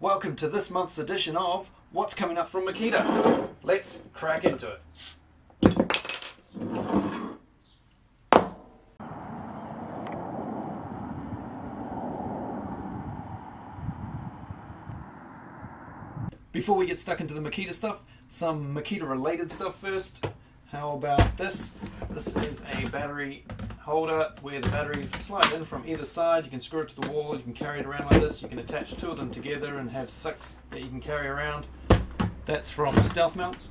Welcome to this month's edition of What's Coming Up from Makita. Let's crack into it. Before we get stuck into the Makita stuff, some Makita related stuff first. How about this? This is a battery holder where the batteries slide in from either side. You can screw it to the wall, you can carry it around like this, you can attach two of them together and have 6 that you can carry around. That's from StealthMounts.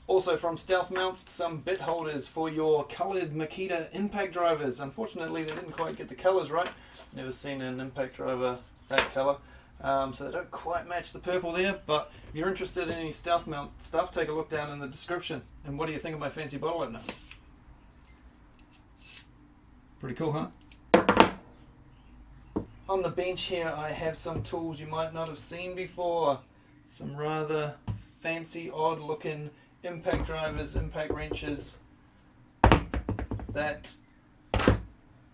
Also from StealthMounts, some bit holders for your coloured Makita impact drivers. Unfortunately they didn't quite get the colours right. Never seen an impact driver that colour. So they don't quite match the purple there, but if you're interested in any StealthMount stuff, take a look down in the description. And what do you think of my fancy bottle opener? Pretty cool, huh? On the bench here I have some tools you might not have seen before. Some rather fancy, odd looking impact drivers, impact wrenches that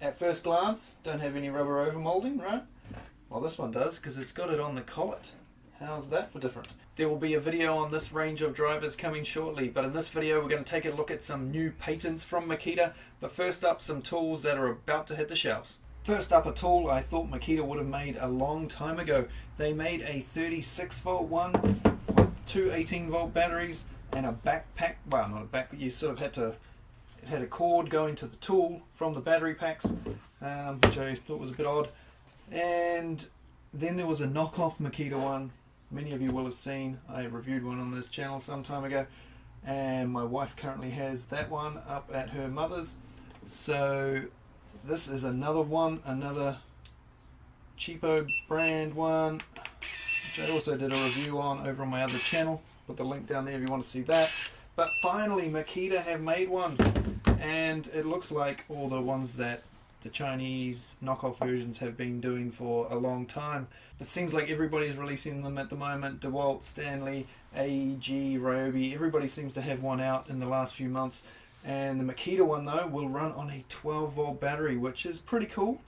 at first glance don't have any rubber overmolding, right? Well, this one does, because it's got it on the collet. How's that for different? There will be a video on this range of drivers coming shortly, but in this video we're going to take a look at some new patents from Makita. But first up, some tools that are about to hit the shelves. First up, a tool I thought Makita would have made a long time ago. They made a 36 volt one with two 18 volt batteries and a backpack. Well, not a back, you sort of had to, it had a cord going to the tool from the battery packs, which I thought was a bit odd. And then there was a knockoff Makita one. Many of you will have seen. I reviewed one on this channel some time ago, and my wife currently has that one up at her mother's. So this is another one, another cheapo brand one, which I also did a review on over on my other channel. Put the link down there if you want to see that. But finally Makita have made one, and it looks like all the ones that the Chinese knockoff versions have been doing for a long time. It seems like everybody's releasing them at the moment. DeWalt, Stanley, AEG, Ryobi, everybody seems to have one out in the last few months. And the Makita one though will run on a 12 volt battery, which is pretty cool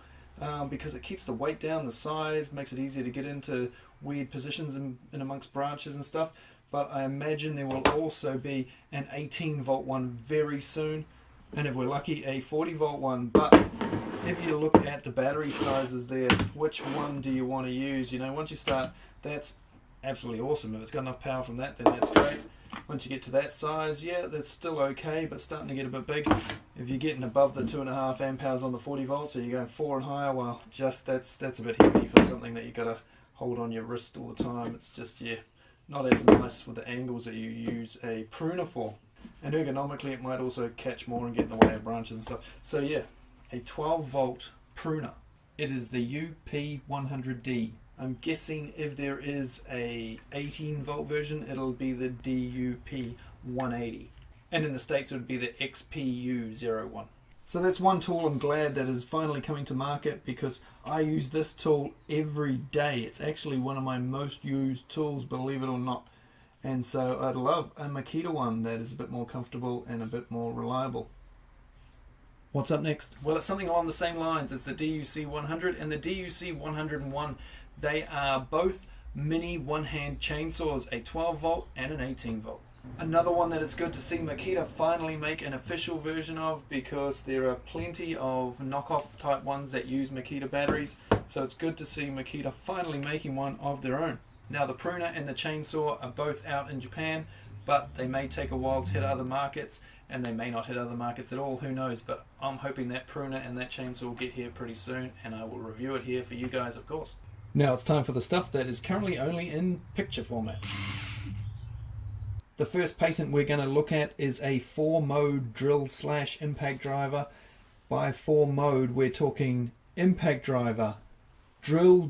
because it keeps the weight down, the size, makes it easier to get into weird positions in amongst branches and stuff. But I imagine there will also be an 18 volt one very soon, and if we're lucky a 40 volt one. But if you look at the battery sizes there, which one do you want to use? You know, once you start, that's absolutely awesome. If it's got enough power from that, then that's great. Once you get to that size, yeah, that's still okay, but starting to get a bit big. If you're getting above the 2.5 amp hours on the 40 volts, or you're going 4 and higher, well, just that's a bit heavy for something that you got to hold on your wrist all the time. It's just, yeah, not as nice with the angles that you use a pruner for. And ergonomically, it might also catch more and get in the way of branches and stuff. So yeah, a 12 volt pruner. It is the UP100D. I'm guessing if there is a 18 volt version, it'll be the DUP180. And in the States it would be the XPU01. So that's one tool I'm glad that is finally coming to market, because I use this tool every day. It's actually one of my most used tools, believe it or not. And so I'd love a Makita one that is a bit more comfortable and a bit more reliable. What's up next? Well, it's something along the same lines. It's the DUC100 and the DUC101. They are both mini one-hand chainsaws, a 12 volt and an 18 volt. Another one that it's good to see Makita finally make an official version of, because there are plenty of knockoff type ones that use Makita batteries. So it's good to see Makita finally making one of their own. Now the pruner and the chainsaw are both out in Japan, but they may take a while to hit other markets, and they may not hit other markets at all, who knows. But I'm hoping that pruner and that chainsaw will get here pretty soon, and I will review it here for you guys, of course. Now it's time for the stuff that is currently only in picture format. The first patent we're going to look at is a 4-mode drill / impact driver. By 4-mode we're talking impact driver, drill,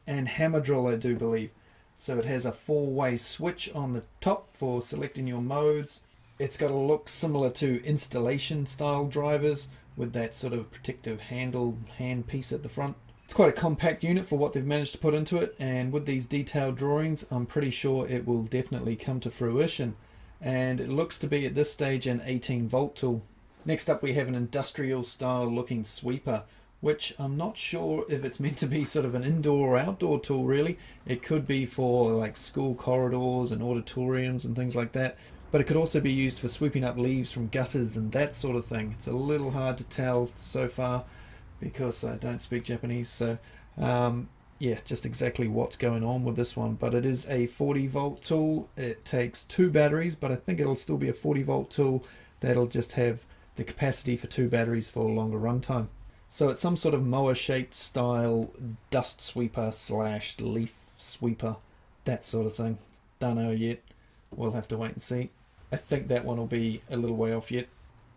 and hammer drill, I do believe. So it has a 4-way switch on the top for selecting your modes. It's got a look similar to installation style drivers with that sort of protective hand piece at the front. It's quite a compact unit for what they've managed to put into it, and with these detailed drawings I'm pretty sure it will definitely come to fruition. And it looks to be at this stage an 18 volt tool. Next up we have an industrial style looking sweeper which I'm not sure if it's meant to be sort of an indoor or outdoor tool really. It could be for like school corridors and auditoriums and things like that, but it could also be used for sweeping up leaves from gutters and that sort of thing. It's a little hard to tell so far because I don't speak Japanese, so yeah, just exactly what's going on with this one. But it is a 40 volt tool. It takes 2 batteries, but I think it'll still be a 40 volt tool that'll just have the capacity for 2 batteries for a longer runtime. So it's some sort of mower shaped style dust sweeper slash leaf sweeper, that sort of thing. Don't know yet. We'll have to wait and see. I think that one will be a little way off yet.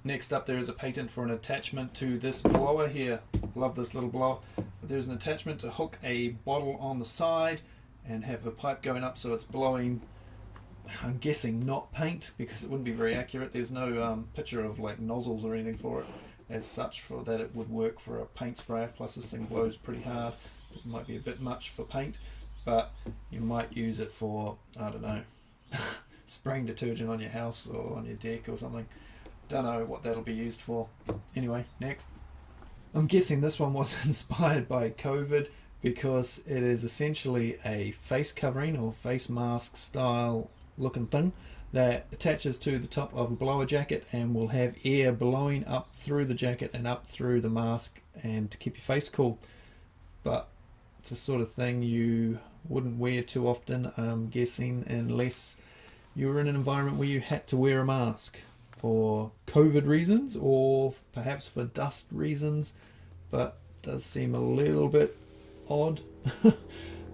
Next up, there is a patent for an attachment to this blower here. Love this little blower. There's an attachment to hook a bottle on the side and have a pipe going up so it's blowing, I'm guessing not paint, because it wouldn't be very accurate. There's no picture of like nozzles or anything for it as such for that it would work for a paint sprayer. Plus this thing blows pretty hard. It might be a bit much for paint, but you might use it for, I don't know, spraying detergent on your house or on your deck or something. Don't know what that'll be used for. Anyway, next. I'm guessing this one was inspired by COVID because it is essentially a face covering or face mask style looking thing that attaches to the top of a blower jacket and will have air blowing up through the jacket and up through the mask and to keep your face cool. But it's the sort of thing you wouldn't wear too often, I'm guessing, unless you were in an environment where you had to wear a mask for COVID reasons or perhaps for dust reasons, but it does seem a little bit odd.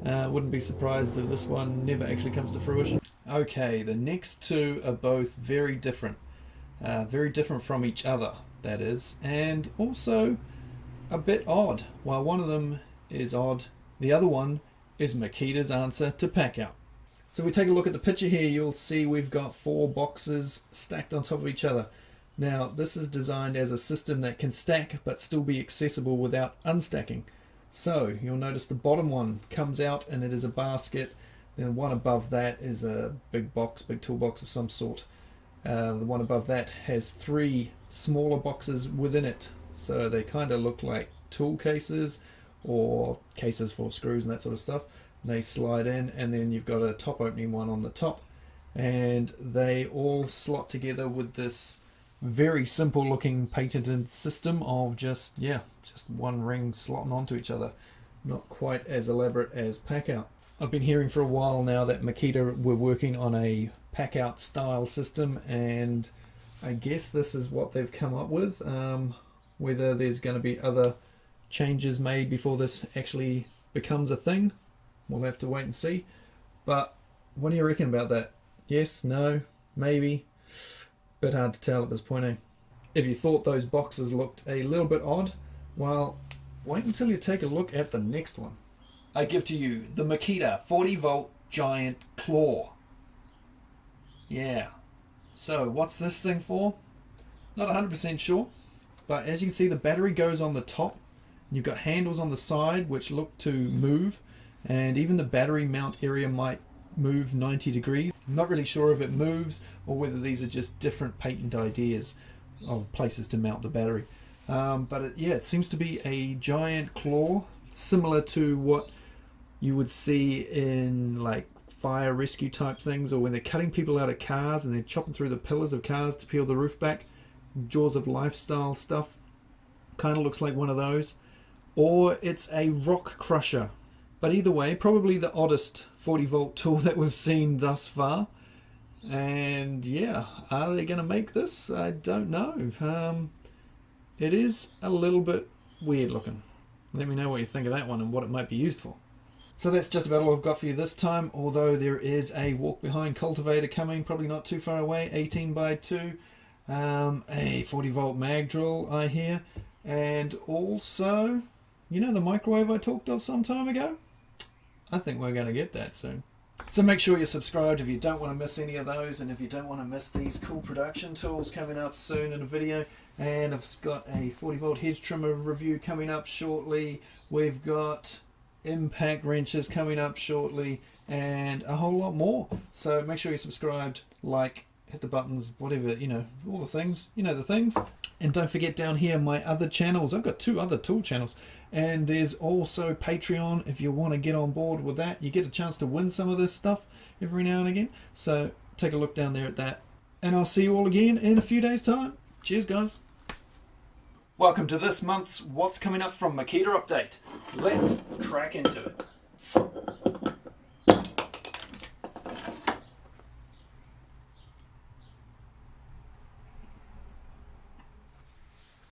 Wouldn't be surprised if this one never actually comes to fruition. Okay, the next two are both very different from each other, that is, and also a bit odd. While one of them is odd, the other one is Makita's answer to PACKOUT. So if we take a look at the picture here, you'll see we've got 4 boxes stacked on top of each other. Now this is designed as a system that can stack but still be accessible without unstacking. So you'll notice the bottom one comes out and it is a basket. Then one above that is a big box, big toolbox of some sort. The one above that has 3 smaller boxes within it. So they kind of look like tool cases or cases for screws and that sort of stuff. They slide in, and then you've got a top opening one on the top, and they all slot together with this very simple looking patented system of just one ring slotting onto each other. Not quite as elaborate as PACKOUT. I've been hearing for a while now that Makita were working on a PACKOUT style system, and I guess this is what they've come up with. Whether there's going to be other changes made before this actually becomes a thing, we'll have to wait and see. But what do you reckon about that? Yes, no, maybe? Bit hard to tell at this point, eh? If you thought those boxes looked a little bit odd, well, wait until you take a look at the next one. I give to you the Makita 40 volt giant claw. Yeah. So what's this thing for? Not 100% sure, but as you can see, the battery goes on the top. You've got handles on the side which look to move, and even the battery mount area might move 90 degrees. I'm not really sure if it moves or whether these are just different patent ideas of places to mount the battery. But it seems to be a giant claw, similar to what you would see in like fire rescue type things, or when they're cutting people out of cars and they're chopping through the pillars of cars to peel the roof back. Jaws of Life style stuff. Kind of looks like one of those. Or it's a rock crusher. But either way, probably the oddest 40 volt tool that we've seen thus far. And yeah, are they going to make this? I don't know. It is a little bit weird looking. Let me know what you think of that one and what it might be used for. So that's just about all I've got for you this time, although there is a walk behind cultivator coming, probably not too far away, 18 by 2, a 40 volt mag drill I hear, and also, you know the microwave I talked of some time ago? I think we're going to get that soon. So make sure you're subscribed if you don't want to miss any of those, and if you don't want to miss these cool production tools coming up soon in a video. And I've got a 40 volt hedge trimmer review coming up shortly. We've got impact wrenches coming up shortly, and a whole lot more. So make sure you're subscribed, like, hit the buttons, whatever, you know, all the things, you know the things. And don't forget down here my other channels. I've got 2 other tool channels. And there's also Patreon if you want to get on board with that. You get a chance to win some of this stuff every now and again. So take a look down there at that. And I'll see you all again in a few days' time. Cheers, guys. Welcome to this month's What's Coming Up from Makita update. Let's crack into it.